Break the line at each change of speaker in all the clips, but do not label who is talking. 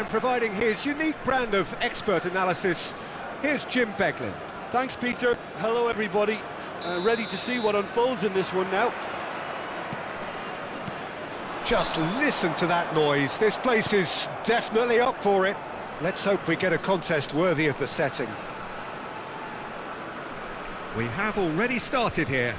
And providing his unique brand of expert analysis, here's Jim Beglin.
Thanks, Peter. Hello, everybody. Ready to see what unfolds in this one now.
Just listen to that noise. This place is definitely up for it. Let's hope we get a contest worthy of the setting. We have already started here.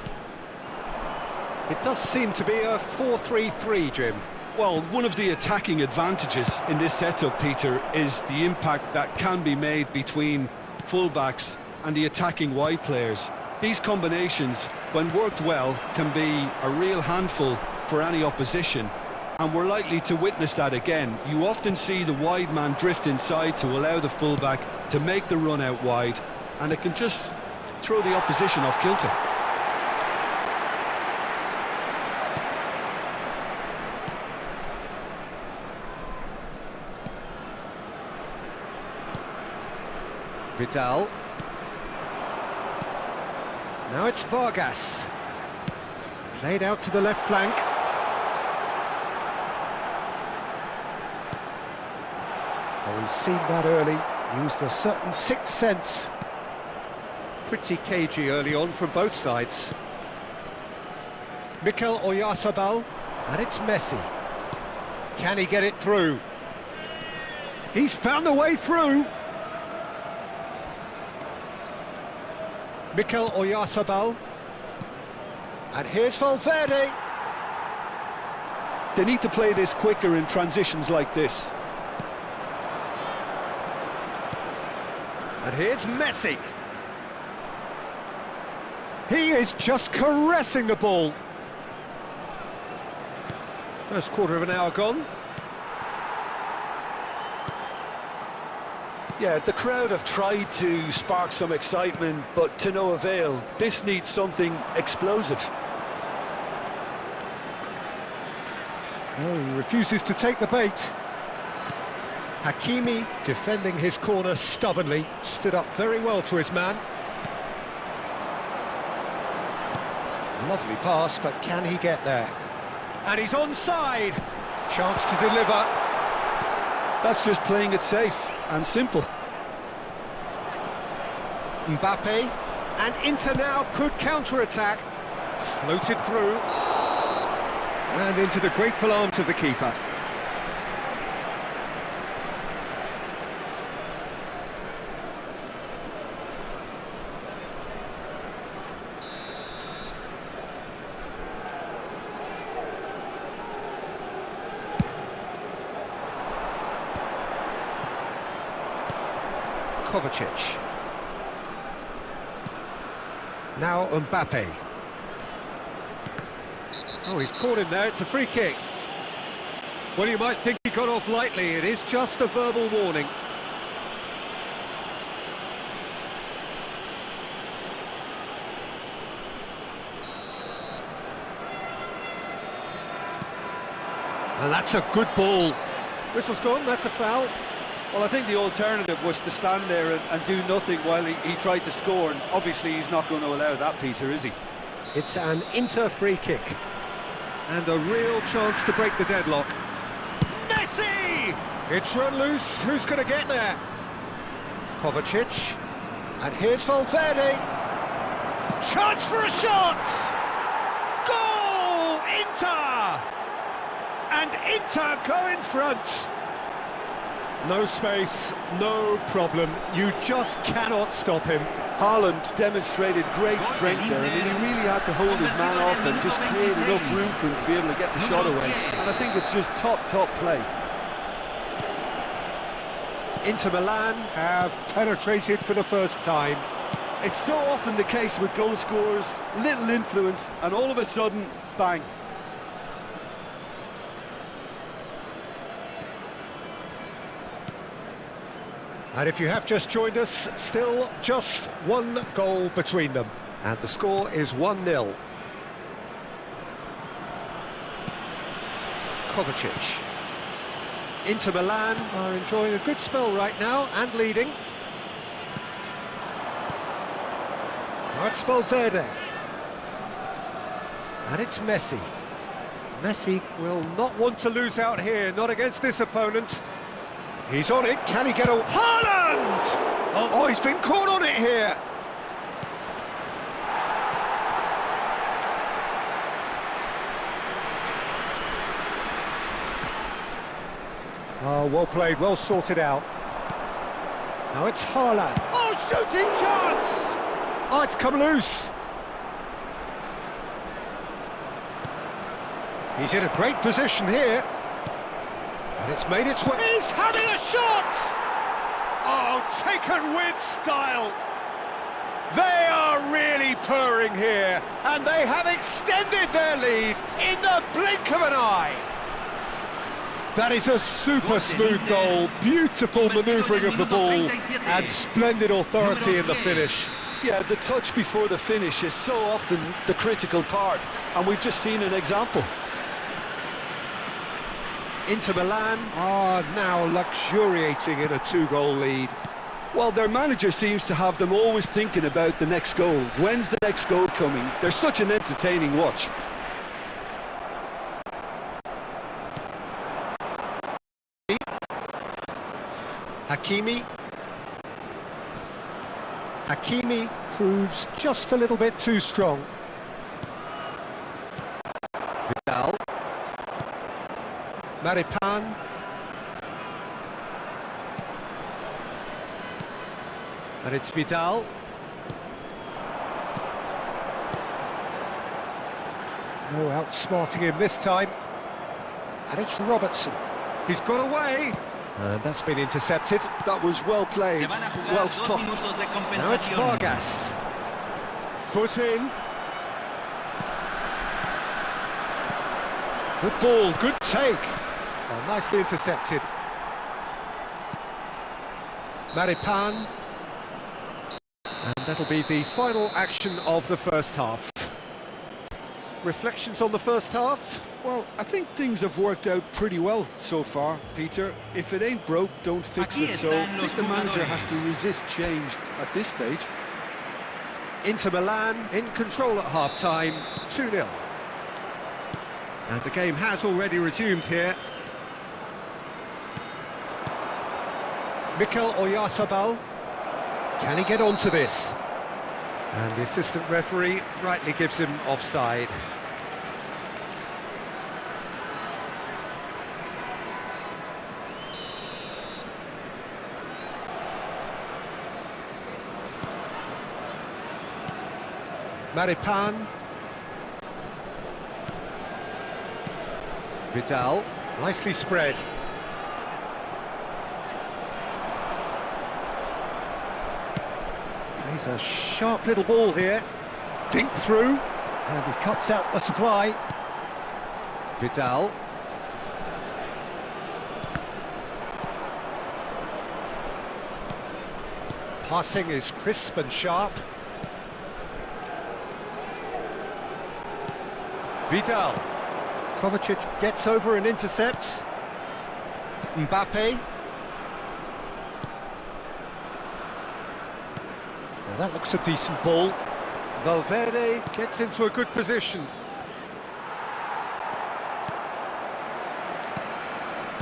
It does seem to be a 4-3-3, Jim.
Well, one of the attacking advantages in this setup, Peter, is the impact that can be made between fullbacks and the attacking wide players. These combinations, when worked well, can be a real handful for any opposition, and we're likely to witness that again. You often see the wide man drift inside to allow the fullback to make the run out wide, and it can just throw the opposition off kilter.
Vidal. Now it's Vargas. Played out to the left flank. Oh, he's seen that early. Used a certain sixth sense. Pretty cagey early on from both sides. Mikel Oyarzabal. And it's Messi. Can he get it through? He's found a way through. Mikel Oyarzabal. And here's Valverde.
They need to play this quicker in transitions like this.
And here's Messi. He is just caressing the ball. First quarter of an hour gone.
Yeah, the crowd have tried to spark some excitement, but to no avail. This needs something explosive.
Oh, he refuses to take the bait. Hakimi, defending his corner stubbornly, stood up very well to his man. Lovely pass, but can he get there? And he's onside! Chance to deliver.
That's just playing it safe and simple.
Mbappe, and Inter now could counter-attack. Floated through. And into the grateful arms of the keeper. Kovacic. Now Mbappe. Oh, he's caught him there, it's a free kick. Well, you might think he got off lightly, it is just a verbal warning. And that's a good ball. Whistle's gone, that's a foul.
Well, I think the alternative was to stand there and do nothing while he tried to score, and obviously he's not going to allow that, Peter, is he?
It's an Inter free kick. And a real chance to break the deadlock. Messi! It's run loose, who's going to get there? Kovacic. And here's Valverde. Chance for a shot! Goal! Inter! And Inter go in front. No space, no problem. You just cannot stop him.
Haaland demonstrated great strength there. I mean, he really had to hold his man off and just create enough room for him to be able to get the shot away. And I think it's just top play.
Inter Milan have penetrated for the first time.
It's so often the case with goal scorers, little influence, and all of a sudden, bang.
And if you have just joined us, still just one goal between them. And the score is 1-0. Kovacic. Inter Milan are enjoying a good spell right now and leading. Now it's Valverde. And it's Messi. Messi will not want to lose out here, not against this opponent. He's on it, can he get a... Haaland! Oh, he's been caught on it here! Oh, well played, well sorted out. Now it's Haaland. Oh, shooting chance! Oh, it's come loose. He's in a great position here. And it's made its way. He's having a shot! Oh, taken with style. They are really purring here, and they have extended their lead in the blink of an eye. That is a super smooth goal, beautiful manoeuvring of the ball, and splendid authority in the finish.
Yeah, the touch before the finish is so often the critical part, and we've just seen an example.
Inter Milan are now luxuriating in a 2-goal lead.
Well, their manager seems to have them always thinking about the next goal. When's the next goal coming? They're such an entertaining watch.
Hakimi proves just a little bit too strong. Vidal. Maripan. And it's Vidal. No outsmarting him this time. And it's Robertson. He's got away. And that's been intercepted.
That was well played, well stopped.
Now it's Vargas. Foot in. Good ball, good take. Oh, nicely intercepted. Maripan. And that'll be the final action of the first half. Reflections on the first half?
Well, I think things have worked out pretty well so far, Peter. If it ain't broke, don't fix it, so I think the manager has to resist change at this stage.
Inter Milan in control at half-time, 2-0. And the game has already resumed here. Mikel Oyarzabal. Can he get onto this? And the assistant referee rightly gives him offside. Maripan. Vidal, nicely spread. He's a sharp little ball here. Dink through, and he cuts out the supply. Vidal. Passing is crisp and sharp. Vidal. Kovacic gets over and intercepts. Mbappe. Now that looks a decent ball. Valverde gets into a good position.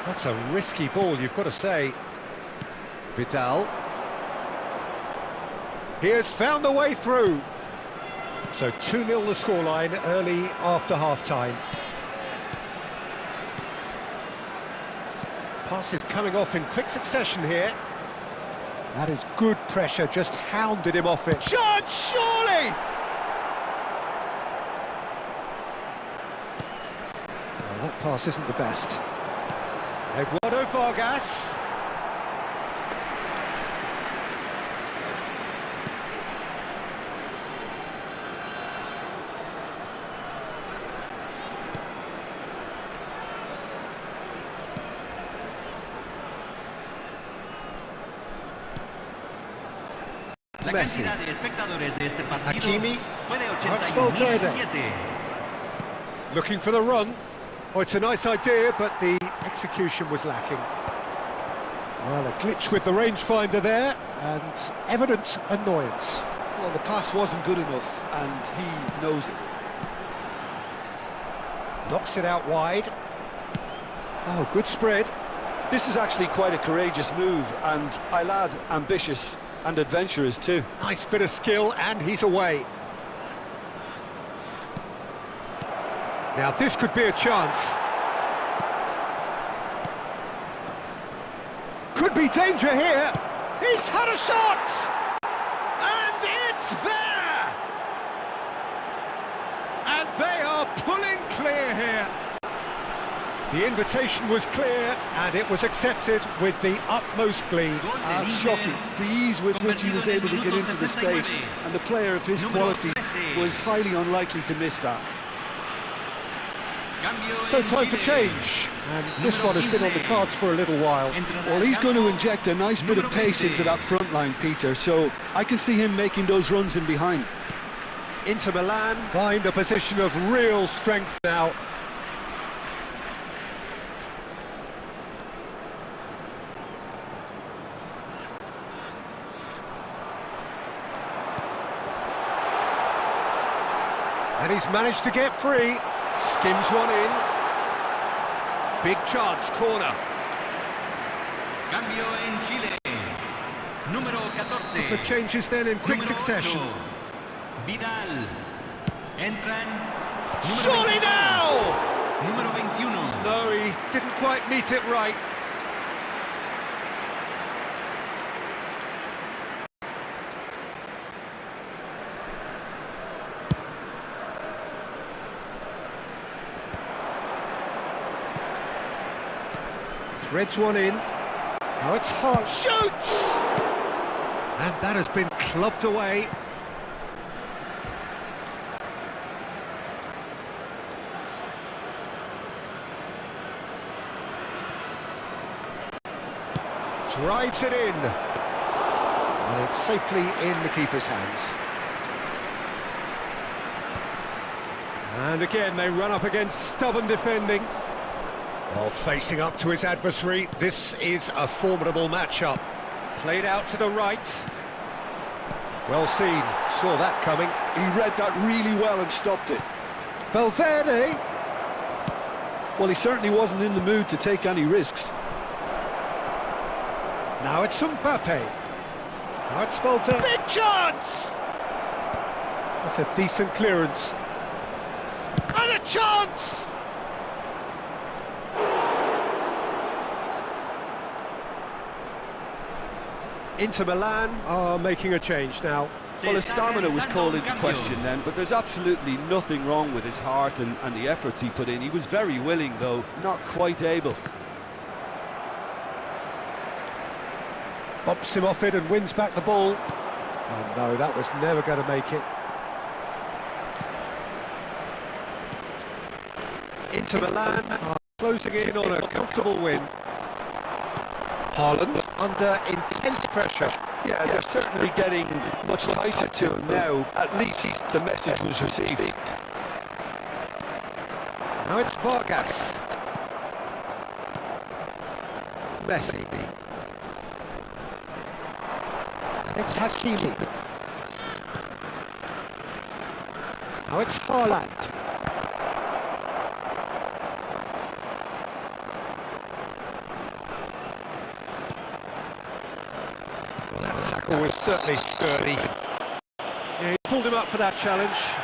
That's a risky ball, you've got to say. Vidal. He has found a way through. So 2-0 the scoreline early after half-time. Pass is coming off in quick succession here. That is good pressure, just hounded him off it. Shot, surely! Well, that pass isn't the best. Eduardo Vargas. Messi. Hakimi. That's Valverde. Looking for the run. Oh, it's a nice idea, but the execution was lacking. Well, a glitch with the rangefinder there, and evident annoyance.
Well, the pass wasn't good enough, and he knows it.
Knocks it out wide. Oh, good spread.
This is actually quite a courageous move, and I'll add ambitious and adventurous too.
Nice bit of skill, and he's away. Now this could be a chance. Could be danger here. He's had a shot! And it's there! And they are pulling clear here. The invitation was clear, and it was accepted with the utmost glee.
That's shocking. The ease with which he was able to get into the space, and the player of his quality was highly unlikely to miss that.
So time for change, and this one has been on the cards for a little while.
Well, he's going to inject a nice bit of pace into that front line, Peter, so I can see him making those runs in behind.
Inter Milan find a position of real strength now. And he's managed to get free. Skims one in. Big chance, corner.
Cambio en Chile. Número 14.
The changes then in quick succession.
Vidal. Entran.
Surely now!
Número 21.
No, he didn't quite meet it right. Threads one in. Now it's hard. Shoots! And that has been clubbed away. Drives it in. And it's safely in the keeper's hands. And again, they run up against stubborn defending. While facing up to his adversary, this is a formidable matchup. Played out to the right. Well seen, saw that coming.
He read that really well and stopped it.
Valverde.
Well, he certainly wasn't in the mood to take any risks.
Now it's Mbappe. Now it's Valverde. Big chance! That's a decent clearance. And a chance! Inter Milan are making a change now.
Well, his stamina was called into question then, but there's absolutely nothing wrong with his heart and the efforts he put in. He was very willing, though, not quite able.
Bumps him off it and wins back the ball. Oh no, that was never going to make it. Inter Milan are closing in on a comfortable win. Haaland under intense pressure.
Yeah, they're certainly getting much tighter to him now. At least the message was received.
Now it's Vargas. Messi. It's Hakimi. Now it's Haaland. That tackle was certainly sturdy. Yeah, he pulled him up for that challenge.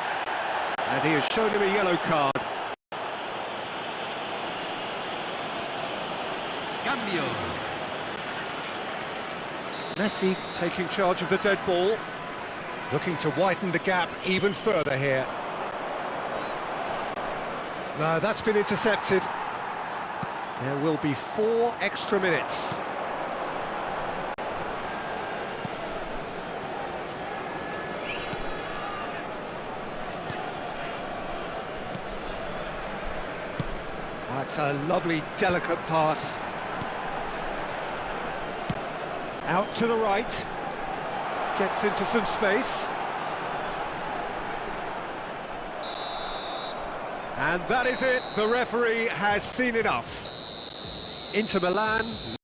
And he has shown him a yellow card.
Cambio.
Messi taking charge of the dead ball, looking to widen the gap even further here. No, that's been intercepted. There will be 4 extra minutes. That's a lovely, delicate pass. Out to the right, gets into some space. And that is it, the referee has seen enough. Inter Milan